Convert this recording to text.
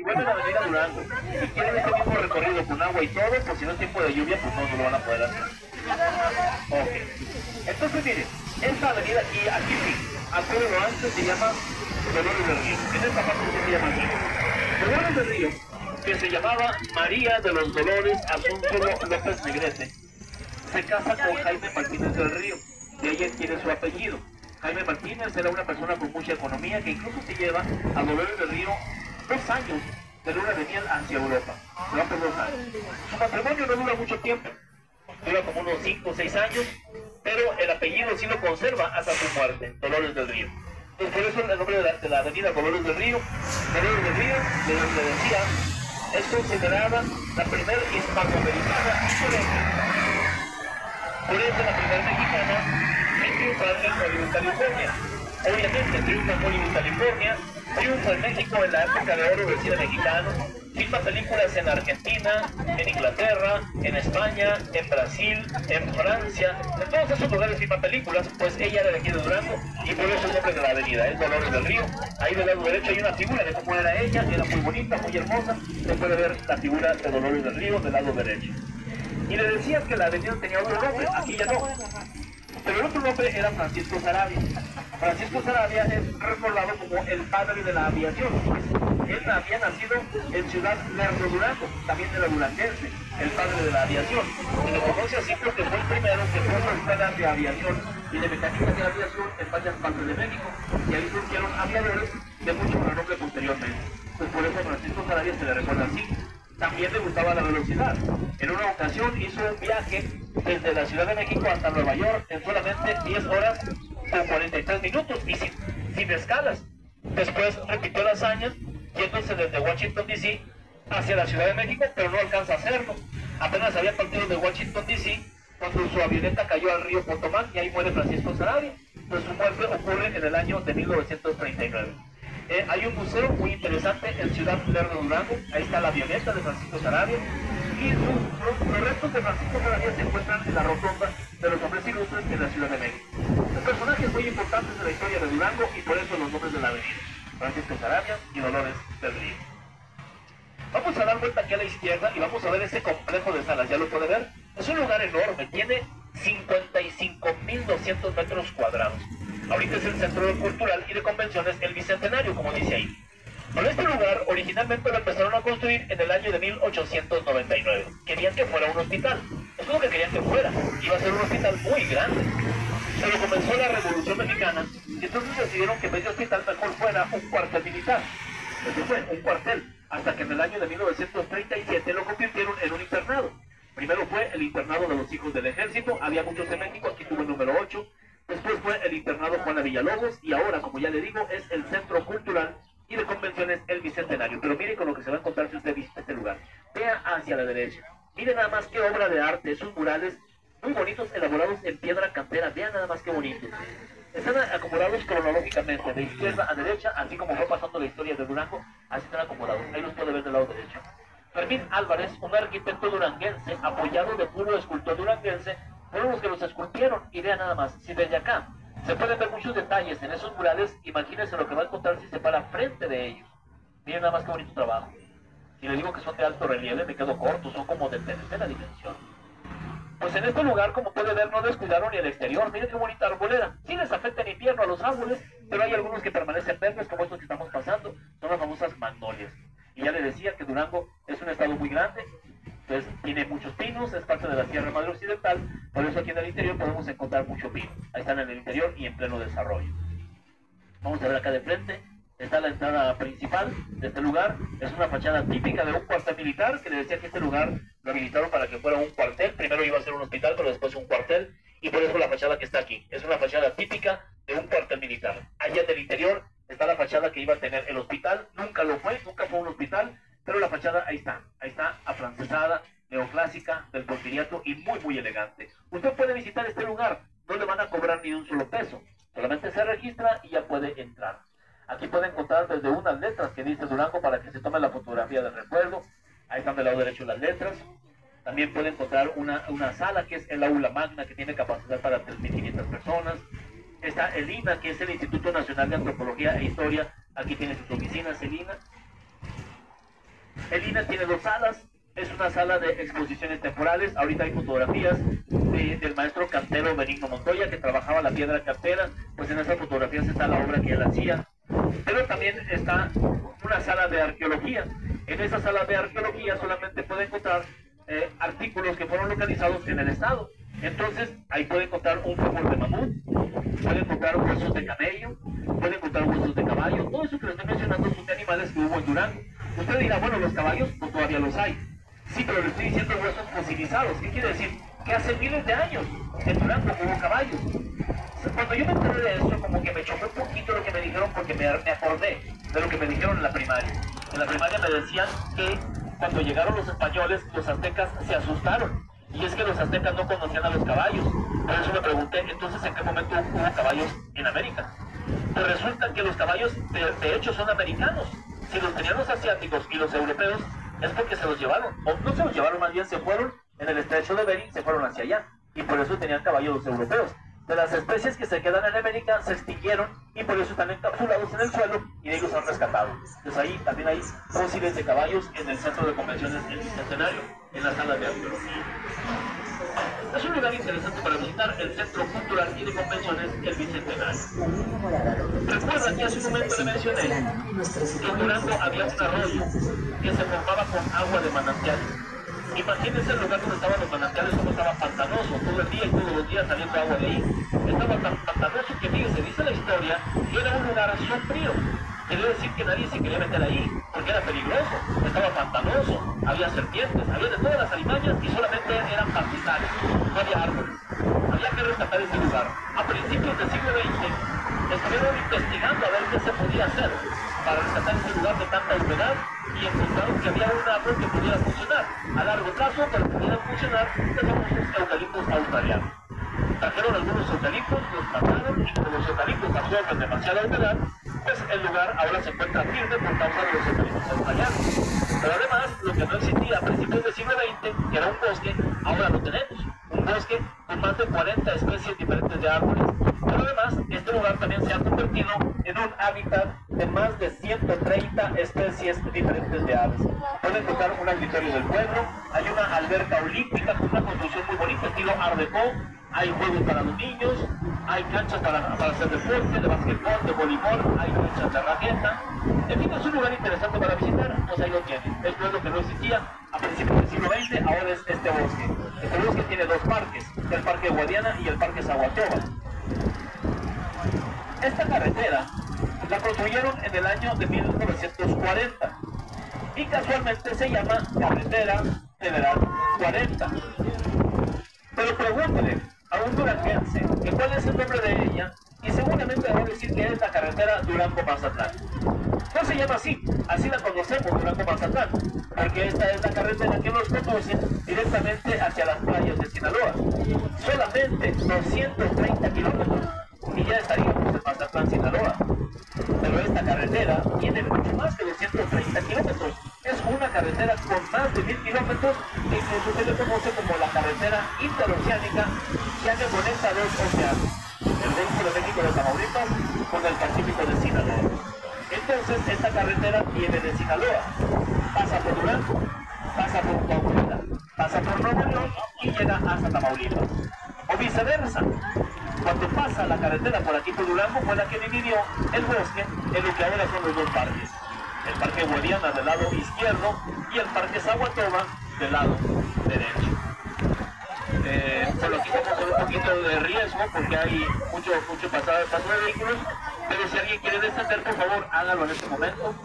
si vuelven a venir a Durango y quieren este mismo recorrido con agua y todo, pues si no es tiempo de lluvia, pues no lo van a poder hacer. Ok. Entonces, miren, esta avenida aquí sí, Arturo antes se llama Dolores del Río. En esta parte se llama así. Dolores del Río, que se llamaba María de los Dolores Asunción López Negrete, se casa con Jaime Martínez del Río, de ahí adquiere su apellido. Jaime Martínez era una persona con mucha economía que incluso se lleva a Dolores del Río 2 años de luna de miel hacia Europa. Se va por 2 años. Su matrimonio no dura mucho tiempo, dura como unos 5 o 6 años, pero el apellido sí lo conserva hasta su muerte, Dolores del Río. Entonces, por eso el nombre de la avenida Dolores del Río, de donde decía, es considerada la primera hispanoamericana por eso la primera mexicana en triunfar en Hollywood, California. Obviamente triunfa en Hollywood, California, triunfa en México en la época de oro del cine mexicano, filma películas en Argentina, en Inglaterra, en España, en Brasil, en Francia, en todos esos lugares filma películas, pues ella era de aquí de Durango y por eso el nombre de la avenida es Dolores del Río. Ahí del lado derecho hay una figura de cómo era ella, era muy bonita, muy hermosa, se puede ver la figura de Dolores del Río del lado derecho. Y le decían que la avenida tenía otro nombre, aquí ya no. Pero el otro nombre era Francisco Saravia. Francisco Saravia es recordado como el padre de la aviación. Él había nacido en Ciudad Lerdo, Durango, también era duranguense, el padre de la aviación. Se lo conoce así porque fue el primero que fue a la escuela de aviación y de mecánica de aviación en varias partes de México. Y ahí surgieron aviadores de mucho renombre posteriormente. Pues por eso a Francisco Saravia se le recuerda así. También le gustaba la velocidad. En una ocasión hizo un viaje desde la Ciudad de México hasta Nueva York en solamente 10 horas con 43 minutos y sin escalas. Después repitió la hazaña yéndose desde Washington D.C. hacia la Ciudad de México, pero no alcanza a hacerlo. Apenas había partido de Washington D.C. cuando su avioneta cayó al río Potomac y ahí muere Francisco Saravia. Pues su muerte ocurre en el año de 1939. Hay un museo muy interesante en Ciudad Lerdo, Durango. Ahí está la avioneta de Francisco Saravia. Y los restos de Francisco Saravia se encuentran en la rotonda de los hombres ilustres en la Ciudad de México. Son personajes muy importantes de la historia de Durango y por eso los nombres de la avenida. Francisco Saravia y Dolores del Río. Vamos a dar vuelta aquí a la izquierda y vamos a ver este complejo de salas. ¿Ya lo puede ver? Es un lugar enorme. Tiene 55.200 metros cuadrados. Ahorita es el Centro Cultural y de Convenciones El Bicentenario, como dice ahí. Pero este lugar originalmente lo empezaron a construir en el año de 1899. Querían que fuera un hospital. Eso es lo que querían que fuera. Iba a ser un hospital muy grande. Pero comenzó la Revolución Mexicana y entonces decidieron que en vez de hospital mejor fuera un cuartel militar. Eso fue, un cuartel. Hasta que en el año de 1937 lo convirtieron en un internado. Primero fue el internado de los hijos del ejército. Había muchos en México, aquí tuvo el número 8. Después fue el internado Juana Villalobos y ahora, como ya le digo, es el Centro Cultural y de Convenciones El Bicentenario. Pero mire con lo que se va a encontrar si usted visita este lugar. Vea hacia la derecha. Mire nada más qué obra de arte, esos murales muy bonitos elaborados en piedra cantera. Vean nada más qué bonitos. Están acomodados cronológicamente, de izquierda a derecha, así como fue pasando la historia de Durango, así están acomodados. Ahí los puede ver del lado derecho. Fermín Álvarez, un arquitecto duranguense, apoyado de puro escultor duranguense, fueron los que los esculpieron. Y vean nada más, si desde acá se pueden ver muchos detalles en esos murales, imagínense lo que va a encontrar si se para frente de ellos. Miren nada más qué bonito trabajo. Si le digo que son de alto relieve, me quedo corto, son como de tercera dimensión. Pues en este lugar, como puede ver, no descuidaron ni el exterior. Miren qué bonita arbolera. Sí les afecta en invierno a los árboles, pero hay algunos que permanecen verdes, como estos que estamos pasando. Son las famosas magnolias. Y ya le decía que Durango es un estado muy grande, entonces tiene muchos pinos, es parte de la Sierra Madre Occidental, por eso aquí en el interior podemos encontrar mucho pino. Ahí están en el interior y en pleno desarrollo. Vamos a ver acá de frente. Está la entrada principal de este lugar. Es una fachada típica de un cuartel militar, que le decía que este lugar lo habilitaron para que fuera un cuartel. Primero iba a ser un hospital, pero después un cuartel. Y por eso la fachada que está aquí. Es una fachada típica de un cuartel militar. Allá en el interior está la fachada que iba a tener el hospital. Nunca lo fue, nunca fue un hospital. Pero la fachada ahí está afrancesada, neoclásica, del porfiriato y muy, muy elegante. Usted puede visitar este lugar. No le van a cobrar ni un solo peso. Solamente se registra y ya puede entrar. Aquí puede encontrar desde unas letras que dice Durango para que se tome la fotografía del recuerdo. Ahí están del lado derecho las letras. También puede encontrar una sala que es el aula magna, que tiene capacidad para 3.500 personas. Está el INA, que es el Instituto Nacional de Antropología e Historia. Aquí tiene sus oficinas el INA. El INE tiene 2 salas. Es una sala de exposiciones temporales. Ahorita hay fotografías del maestro cantero Benigno Montoya, que trabajaba la piedra cantera. Pues en esas fotografías está la obra que él hacía. Pero también está una sala de arqueología. En esa sala de arqueología solamente puede encontrar artículos que fueron localizados en el estado. Entonces ahí puede encontrar un fémur de mamut, puede encontrar huesos de camello, puede encontrar huesos de caballo. Todo eso que les estoy mencionando son de animales que hubo en Durango. Usted dirá, bueno, los caballos pues todavía los hay. Sí, pero le estoy diciendo huesos fosilizados. ¿Qué quiere decir? Que hace miles de años en Durango hubo caballos. Cuando yo me enteré de eso, como que me chocó un poquito lo que me dijeron, porque me acordé de lo que me dijeron en la primaria. En la primaria me decían que cuando llegaron los españoles, los aztecas se asustaron. Y es que los aztecas no conocían a los caballos. Por eso me pregunté, entonces, ¿en qué momento hubo caballos en América? Pues resulta que los caballos, de hecho, son americanos. Si los tenían los asiáticos y los europeos, es porque se los llevaron. O no se los llevaron, más bien se fueron en el estrecho de Bering, se fueron hacia allá. Y por eso tenían caballos los europeos. De las especies que se quedan en América se extinguieron y por eso están encapsulados en el suelo y de ellos han rescatado. Entonces ahí también hay fósiles de caballos en el centro de convenciones del Bicentenario, en la sala de arqueología. Es un lugar interesante para visitar, el Centro Cultural y de Convenciones El Bicentenario. Recuerda que hace un momento le mencioné que en Durango había un arroyo que se formaba con agua de manantial. Imagínense el lugar donde estaban los manantiales, como estaba pantanoso, todo el día y todos los días saliendo agua de ahí. Estaba tan pantanoso que, fíjense, dice la historia que era un lugar sombrío. Quiere decir que nadie se quería meter ahí, porque era peligroso, estaba pantanoso, había serpientes, había de todas las alimañas y solamente eran pastizales, no había árboles. Había que rescatar ese lugar. A principios del siglo XX estuvieron investigando a ver qué se podía hacer para rescatar ese lugar de tanta humedad y encontraron que había un árbol que pudiera funcionar. A largo plazo, para que pudieran funcionar, teníamos los eucaliptos australianos. Trajeron algunos eucaliptos, los mataron y como los eucaliptos absorben demasiada humedad, pues el lugar ahora se encuentra firme por causa de los eucaliptos australianos. Pero además, lo que no existía a principios del siglo XX, que era un bosque, ahora lo tenemos. Un bosque con más de 40 especies diferentes de árboles. Pero además, este lugar también se ha convertido en un hábitat de más de 130 especies diferentes de aves. Pueden encontrar un auditorio del pueblo, hay una alberca olímpica con una construcción muy bonita, estilo Art Deco. Hay juegos para los niños, hay canchas para hacer deporte, de basquetbol, de voleibol, hay canchas de raqueta. En fin, es un lugar interesante para visitar, pues ahí lo tienen. Esto es lo que no existía a principios del siglo XX, ahora es este bosque. Este bosque tiene 2 parques, el Parque Guadiana y el Parque Zaguatoba. Esta carretera la construyeron en el año de 1940 y casualmente se llama Carretera Federal 40. Pero pregúntale a un duranguense que cuál es el nombre de ella y seguramente va a decir que es la carretera Durango-Mazatlán. No se llama así, así la conocemos, Durango-Mazatlán, porque esta es la carretera que nos conduce directamente hacia las playas de Sinaloa. Solamente 230 kilómetros y ya estaríamos en Mazatlán, Sinaloa. Pero esta carretera tiene mucho más que 230 kilómetros. Es una carretera con más de 1000 kilómetros que incluso se le conoce como la carretera interoceánica, ya que conecta 2 océanos, el Golfo de México de Tamaulipas con el Pacífico de Sinaloa. Entonces esta carretera viene de Sinaloa, pasa por Durango, pasa por Coahuila, pasa por Nuevo León y llega hasta Tamaulipas. O viceversa. Cuando pasa la carretera por aquí por Durango fue la que dividió el bosque en lo que ahora son los 2 parques. El Parque Guadiana del lado izquierdo y el Parque Zaguatoba del lado derecho. Bueno, aquí vamos con un poquito de riesgo porque hay mucho paso de vehículos, pero si alguien quiere descender, por favor, hágalo en este momento.